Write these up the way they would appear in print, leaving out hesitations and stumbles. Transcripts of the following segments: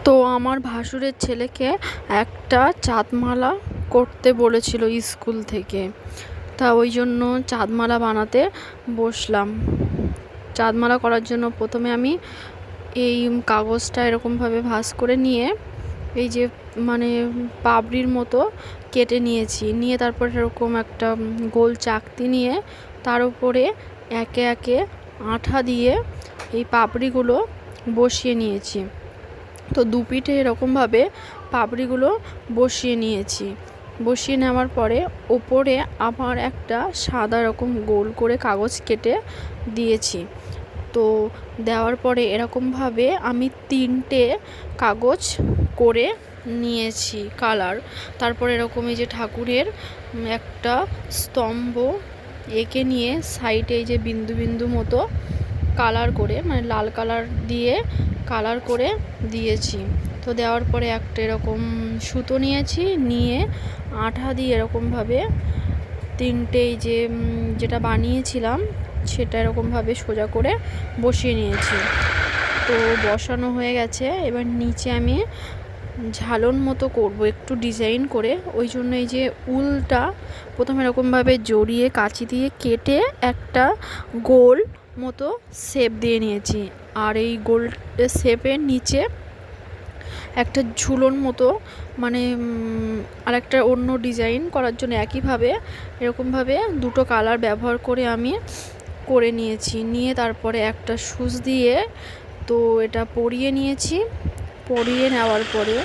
তো আমার ভাসুরের ছেলেকে একটা চাঁদমালা করতে বলেছিল স্কুল থেকে। তা ওই জন্য চাঁদমালা বানাতে বসলাম। চাঁদমালা করার জন্য প্রথমে আমি এই কাগজটা এরকমভাবে ভাঁজ করে নিয়ে এই যে মানে পাপড়ির মতো কেটে নিয়েছি। নিয়ে তারপর এরকম একটা গোল চাকতি নিয়ে তার উপরে একে একে আঠা দিয়ে এই পাপড়িগুলো বসিয়ে নিয়েছি। তো দুপিঠে এরকমভাবে পাপড়িগুলো বসিয়ে নিয়েছি। বসিয়ে নেওয়ার পরে ওপরে আবার একটা সাদা রকম গোল করে কাগজ কেটে দিয়েছি। তো দেওয়ার পরে এরকমভাবে আমি 3টে কাগজ করে নিয়েছি কালার। তারপর এরকম এই যে ঠাকুরের একটা স্তম্ভ এঁকে নিয়ে সাইডে এই যে বিন্দু বিন্দু মতো কালার করে মানে লাল কালার দিয়ে কালার করে দিয়েছি। তো দেওয়ার পরে একটা এরকম সুতো নিয়েছি, নিয়ে আঠা দিয়ে এরকমভাবে 3টে এই যে যেটা বানিয়েছিলাম সেটা এরকমভাবে সোজা করে বসিয়ে নিয়েছি। তো বসানো হয়ে গেছে। এবার নিচে আমি ঝালন মতো করব একটু ডিজাইন করে। ওই জন্য এই যে উলটা প্রথমে এরকমভাবে জড়িয়ে কাঁচি দিয়ে কেটে একটা গোল মতো শেপ দিয়ে নিয়েছি। আর এই গোল শেপের নিচে একটা ঝুলন মতো মানে আর একটা অন্য ডিজাইন করার জন্য একইভাবে এরকমভাবে 2টো কালার ব্যবহার করে আমি করে নিয়েছি। নিয়ে তারপরে একটা সুচ দিয়ে তো এটা পরিয়ে নিয়েছি। পরিয়ে নেওয়ার পরে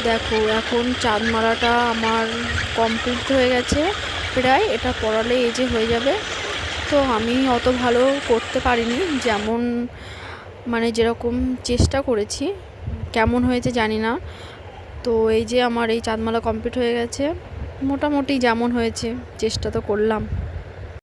দেখো এখন চাঁদমালাটা আমার কমপ্লিট হয়ে গেছে প্রায়। এটা পরালে এই যে হয়ে যাবে। তো আমি অত ভালো করতে পারিনি, যেমন মানে যেরকম চেষ্টা করেছি, কেমন হয়েছে জানি না। তো এই যে আমার এই চাঁদমালা কমপ্লিট হয়ে গেছে, মোটামুটি যেমন হয়েছে চেষ্টা তো করলাম।